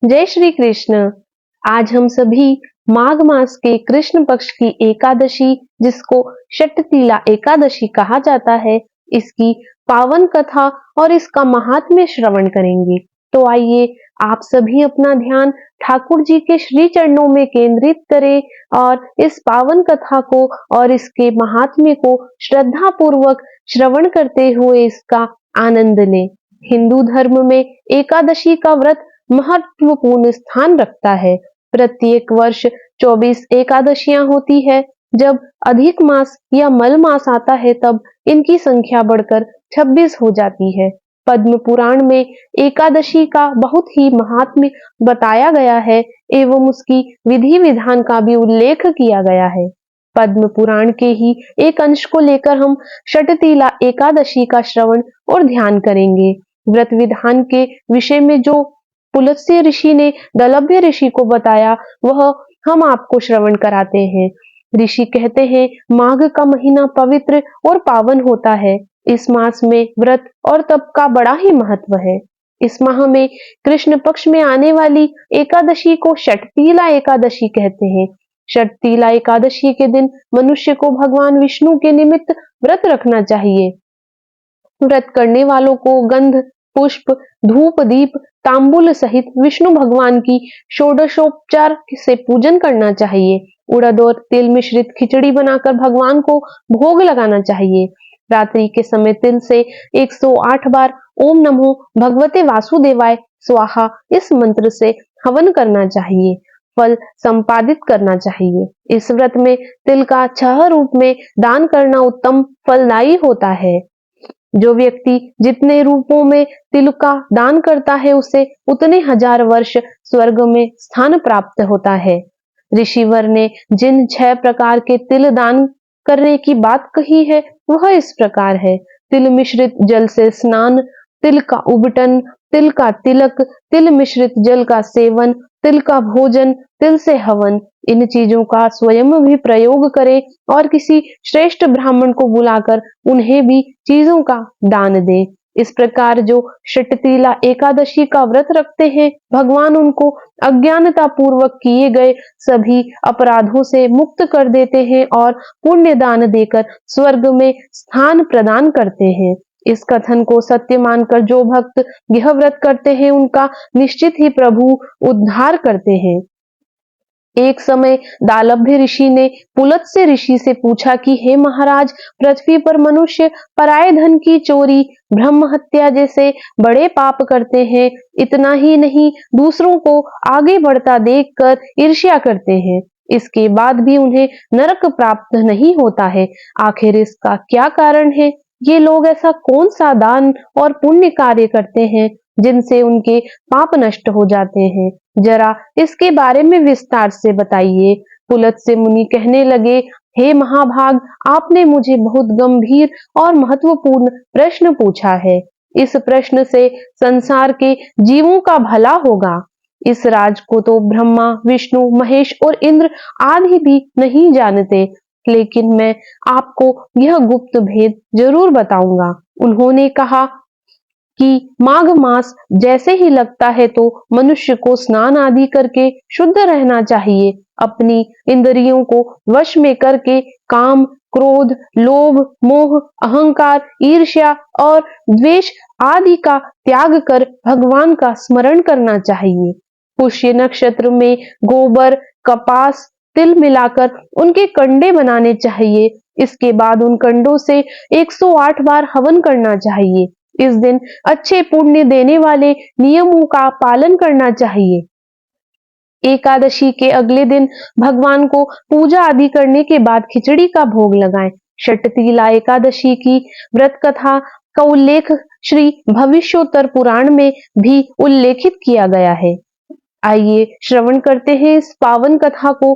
जय श्री कृष्ण। आज हम सभी माघ मास के कृष्ण पक्ष की एकादशी, जिसको षटतिला एकादशी कहा जाता है, इसकी पावन कथा और इसका महात्म्य श्रवण करेंगे। तो आइए आप सभी अपना ध्यान ठाकुर जी के श्री चरणों में केंद्रित करें और इस पावन कथा को और इसके महात्म्य को श्रद्धा पूर्वक श्रवण करते हुए इसका आनंद लें। हिंदू धर्म में एकादशी का व्रत महत्वपूर्ण स्थान रखता है। प्रत्येक वर्ष 24 एकादशियां होती है। जब अधिक मास या मल मास आता है तब इनकी संख्या बढ़कर 26 हो जाती है। पद्म पुराण में एकादशी का बहुत ही महात्म्य बताया गया है एवं उसकी विधि विधान का भी उल्लेख किया गया है। पद्म पुराण के ही एक अंश को लेकर हम षटतिला एकादशी का श्रवण और ध्यान करेंगे। व्रत विधान के विषय में जो पुलत्स्य ऋषि ने दलभ्य ऋषि को बताया, वह हम आपको श्रवण कराते हैं। ऋषि कहते हैं, माघ का महीना पवित्र और पावन होता है। इस मास में व्रत और तप का बड़ा ही महत्व है। इस माह में कृष्ण पक्ष में आने वाली एकादशी को षटतिला एकादशी कहते हैं। षटतिला एकादशी के दिन मनुष्य को भगवान विष्णु के निमित्त व्रत रखना चाहिए। व्रत करने वालों को गंध, पुष्प, धूप, दीप, तांबूल सहित विष्णु भगवान की षोडशोपचार से पूजन करना चाहिए। उड़द और तिल मिश्रित खिचड़ी बनाकर भगवान को भोग लगाना चाहिए। रात्रि के समय तिल से 108 बार ओम नमो भगवते वासुदेवाय स्वाहा इस मंत्र से हवन करना चाहिए। फल संपादित करना चाहिए। इस व्रत में तिल का 6 रूप में दान करना उत्तम फलदायी होता है। जो व्यक्ति जितने रूपों में तिल का दान करता है, उसे उतने 1000 वर्ष स्वर्ग में स्थान प्राप्त होता है। ऋषिवर ने जिन 6 प्रकार के तिल दान करने की बात कही है, वह इस प्रकार है। तिल मिश्रित जल से स्नान, तिल का उबटन, तिल का तिलक, तिल मिश्रित जल का सेवन, तिल का भोजन, तिल से हवन। इन चीजों का स्वयं भी प्रयोग करें और किसी श्रेष्ठ ब्राह्मण को बुलाकर उन्हें भी चीजों का दान दें। इस प्रकार जो षटतिला एकादशी का व्रत रखते हैं, भगवान उनको अज्ञानता पूर्वक किए गए सभी अपराधों से मुक्त कर देते हैं और पुण्य दान देकर स्वर्ग में स्थान प्रदान करते हैं। इस कथन को सत्य मानकर जो भक्त यह व्रत करते हैं, उनका निश्चित ही प्रभु उद्धार करते हैं। एक समय दालभ्य ऋषि ने पुलत्स्य ऋषि से पूछा कि हे महाराज, पृथ्वी पर मनुष्य पराये धन की चोरी, ब्रह्म हत्या जैसे बड़े पाप करते हैं। इतना ही नहीं, दूसरों को आगे बढ़ता देखकर ईर्ष्या करते हैं। इसके बाद भी उन्हें नरक प्राप्त नहीं होता है। आखिर इसका क्या कारण है? ये लोग ऐसा कौन सा दान और पुण्य कार्य करते हैं जिनसे उनके पाप नष्ट हो जाते हैं? जरा इसके बारे में विस्तार से बताइए। पुलत्स्य मुनि कहने लगे, हे महाभाग, आपने मुझे बहुत गंभीर और महत्वपूर्ण प्रश्न पूछा है। इस प्रश्न से संसार के जीवों का भला होगा। इस राज को तो ब्रह्मा, विष्णु, महेश और इंद्र आदि भी नहीं जानते, लेकिन मैं आपको यह गुप्त भेद जरूर बताऊंगा। उन्होंने कहा कि माघ मास जैसे ही लगता है तो मनुष्य को स्नान आदि करके शुद्ध रहना चाहिए। अपनी इंद्रियों को वश में करके काम, क्रोध, लोभ, मोह, अहंकार, ईर्ष्या और द्वेष आदि का त्याग कर भगवान का स्मरण करना चाहिए। पुष्य नक्षत्र में गोबर, कपास, तिल मिलाकर उनके कंडे बनाने चाहिए। इसके बाद उन कंडों से 108 बार हवन करना चाहिए। इस दिन अच्छे पुण्य देने वाले नियमों का पालन करना चाहिए। एकादशी के अगले दिन भगवान को पूजा आदि करने के बाद खिचड़ी का भोग लगाएं। षटतिला एकादशी की व्रत कथा का उल्लेख श्री भविष्योत्तर पुराण में भी उल्लेखित किया गया है। आइए श्रवण करते हैं इस पावन कथा को।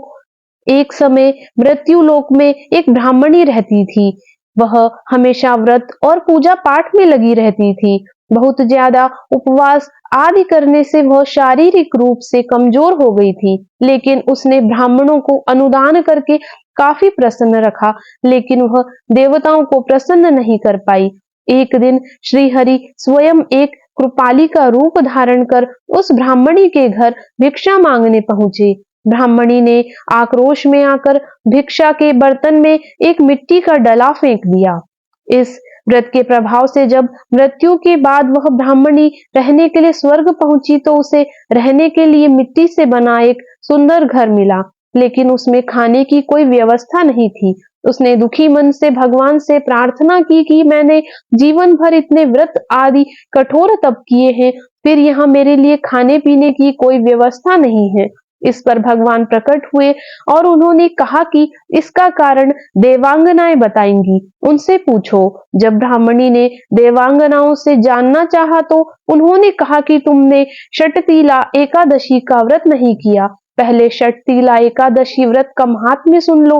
एक समय मृत्यु लोक में एक ब्राह्मणी रहती थी। वह हमेशा व्रत और पूजा पाठ में लगी रहती थी। बहुत ज्यादा उपवास आदि करने से वह शारीरिक रूप से कमजोर हो गई थी, लेकिन उसने ब्राह्मणों को अनुदान करके काफी प्रसन्न रखा, लेकिन वह देवताओं को प्रसन्न नहीं कर पाई। एक दिन श्री हरि स्वयं एक कृपाली का रूप धारण कर उस ब्राह्मणी के घर भिक्षा मांगने पहुंचे। ब्राह्मणी ने आक्रोश में आकर भिक्षा के बर्तन में एक मिट्टी का डला फेंक दिया। इस व्रत के प्रभाव से जब मृत्यु के बाद वह ब्राह्मणी रहने के लिए स्वर्ग पहुंची तो उसे रहने के लिए मिट्टी से बना एक सुंदर घर मिला, लेकिन उसमें खाने की कोई व्यवस्था नहीं थी। उसने दुखी मन से भगवान से प्रार्थना की कि मैंने जीवन भर इतने व्रत आदि कठोर तप किए हैं, फिर यहाँ मेरे लिए खाने पीने की कोई व्यवस्था नहीं है। इस पर भगवान प्रकट हुए और उन्होंने कहा कि इसका कारण देवांगनाएं बताएंगी, उनसे पूछो। जब ब्राह्मणी ने देवांगनाओं से जानना चाहा तो उन्होंने कहा कि तुमने षटतीला एकादशी का व्रत नहीं किया, पहले षटतीला एकादशी व्रत का महात्म्य सुन लो।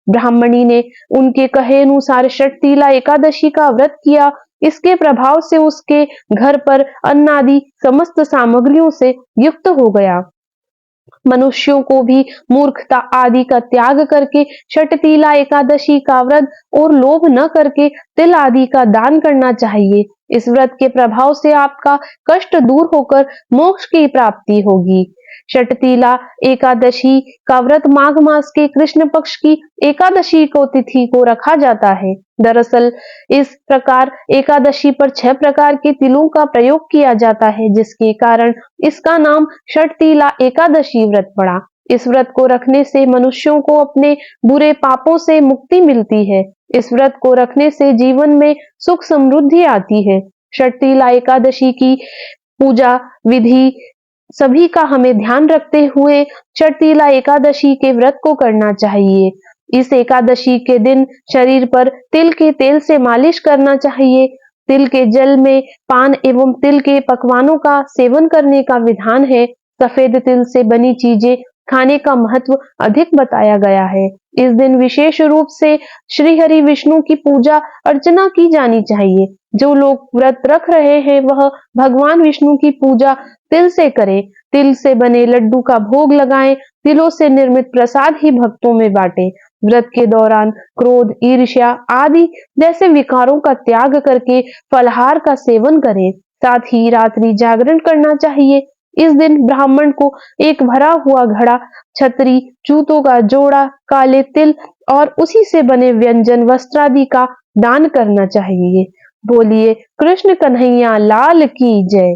ब्राह्मणी ने उनके कहे अनुसार षटतीला एकादशी का व्रत किया। इसके प्रभाव से उसके घर पर अन्न आदि समस्त सामग्रियों से युक्त हो गया। मनुष्यों को भी मूर्खता आदि का त्याग करके षटतीला एकादशी का व्रत और लोभ न करके तिल आदि का दान करना चाहिए। इस व्रत के प्रभाव से आपका कष्ट दूर होकर मोक्ष की प्राप्ति होगी। षटतीला एकादशी का व्रत माघ मास के कृष्ण पक्ष की एकादशी को तिथि को रखा जाता है। दरअसल इस प्रकार एकादशी पर 6 प्रकार के तिलों का प्रयोग किया जाता है, जिसके कारण इसका नाम षटतीला एकादशी व्रत पड़ा। इस व्रत को रखने से मनुष्यों को अपने बुरे पापों से मुक्ति मिलती है। इस व्रत को रखने से जीवन में सुख समृद्धि आती है। षटतीला एकादशी की पूजा विधि सभी का हमें ध्यान रखते हुए षटतीला एकादशी के व्रत को करना चाहिए। इस एकादशी के दिन शरीर पर तिल के तेल से मालिश करना चाहिए। तिल के जल में पान एवं तिल के पकवानों का सेवन करने का विधान है। सफेद तिल से बनी चीजें खाने का महत्व अधिक बताया गया है। इस दिन विशेष रूप से श्री हरि विष्णु की पूजा अर्चना की जानी चाहिए। जो लोग व्रत रख रहे हैं वह भगवान विष्णु की पूजा तिल से करें। तिल से बने लड्डू का भोग लगाएं। तिलों से निर्मित प्रसाद ही भक्तों में बांटें। व्रत के दौरान क्रोध, ईर्ष्या आदि जैसे विकारों का त्याग करके फलाहार का सेवन करें। साथ ही रात्रि जागरण करना चाहिए। इस दिन ब्राह्मण को एक भरा हुआ घड़ा, छतरी, जूतों का जोड़ा, काले तिल और उसी से बने व्यंजन वस्त्रादि का दान करना चाहिए। बोलिए कृष्ण कन्हैया लाल की जय।